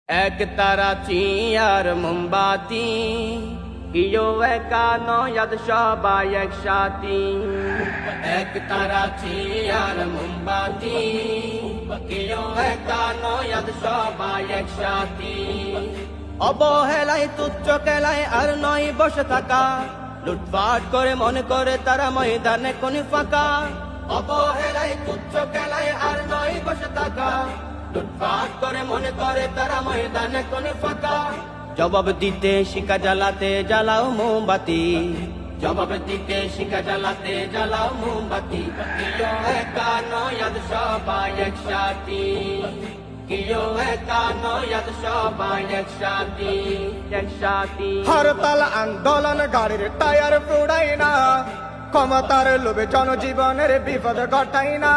এক তারা চিয়ার মোমবাতি কেউ একা নয়াদ সবাই একসাথী। এক তারা চিয়ার মোমবাতি কেউ একা নয়াদ সবাই একসাথী। অবহেলায় তুচ্ছ খেলায় আর নয় বসে থাকা, লুটপাট করে মনে করে তারা ময়দানে কোন ফাঁকা। অবহেলায় তুচ্ছ খেলায় আর নয় বসে থাকা, লুটপাট করে মনে করে তারা ময়দানে কোন ফাঁকা। জবাব দিতে শিখা জ্বালাতে জ্বালাও মোমবাতি, জবাব দিতে শিখা জ্বালাতে জ্বালাও মোমবাতি। কেউ একা নয়াদ সবাই একসাথী, কেউ একা নয়াদ সবাই একসাথী একসাথী। হরতাল আন্দোলন গাড়ির টায়ার ফুড়াই না, ক্ষমতার লোভে জনজীবনের বিপদ ঘটাই না।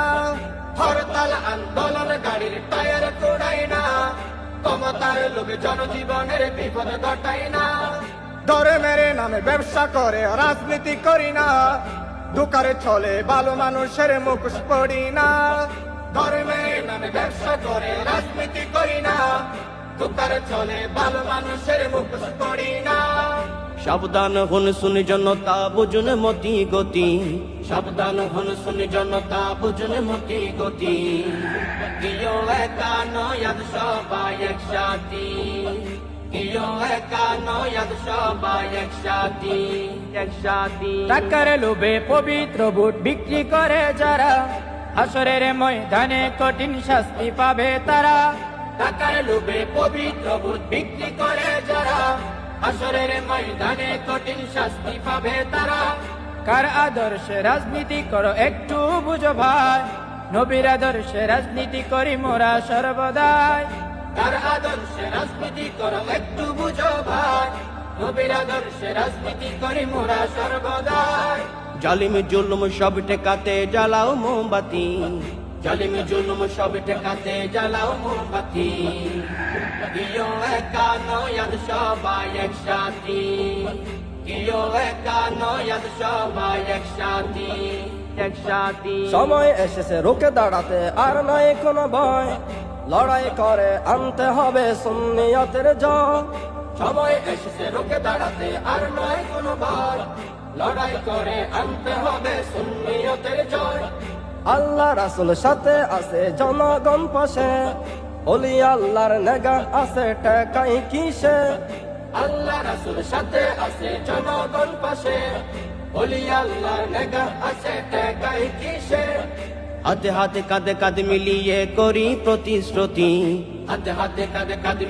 হরতাল আন্দোলন গাড়ির টায়ার ফুড়াই না, ক্ষমতার লোভে জনজীবনের বিপদ ঘটাই না। ধর্মের নামে ব্যবসা করে রাজনীতি করি না, দোকারে চলে ভালো মানুষের মুখোশ পড়ি না। ধর্মের নামে ব্যবসা করে রাজনীতি করি না, দোকারে চলে ভালো মানুষের মুখোশ পড়ি না। সাবধান হন শুনি জনতা বুঝুন মতি গতি, সাবধান হন শুনি জনতা বুঝুন মতি গতি। কেউ একা নয়াদ সবাই একসাথী, কেউ একা নয়াদ সবাই একসাথী একসাথী। টাকার লোভে পবিত্র বুট বিক্রি করে যারা, হাসরের ময়দানে কঠিন শাস্তি পাবে তারা। টাকার লোভে পবিত্র বুট বিক্রি করে যারা, হাসরের ময়দানে কঠিন শাস্তি পাবে তারা। কার আদর্শে রাজনীতি করো একটু বুঝো ভাই, নবীর আদর্শে রাজনীতি করি মোরা সর্বদাই। কার আদর্শে রাজনীতি করো একটু বুঝো ভাই, নবীর আদর্শে রাজনীতি করি মোরা সর্বদাই। জালিম জুলুম সব টেকাতে জ্বালাও মোমবাতি, জালিম জুলুম সব টেকাতে জ্বালাও মোমবাতি। কেউ একা নয়াদ সবাই একসাথী, কেউ একা নয়াদ সবাই একসাথী একসাথী। সময় এসেছে রুখে দাঁড়াতে আর নয় কোনো ভয়, লড়াই করে আনতে হবে সুন্নিয়তের জয়। সময় এসেছে রুখে দাঁড়াতে আর নয় কোনো ভয়, লড়াই করে আনতে হবে সুন্নিয়তের জয়। আল্লাহ রাসূল সাথে আছে জনগণ পাশে, ওলি আল্লাহর নেগা আছে টেকাই কিসে। আল্লাহ রাসূল সাথে আছে জনগণ পাশে, ওলি আল্লাহর নেগা আছে টেকাই কিসে। হাতে হাতে কাঁধে কাঁধে মিলিয়ে করি প্রতিশ্রুতি, হাতে হাতে কাঁধে কাঁধে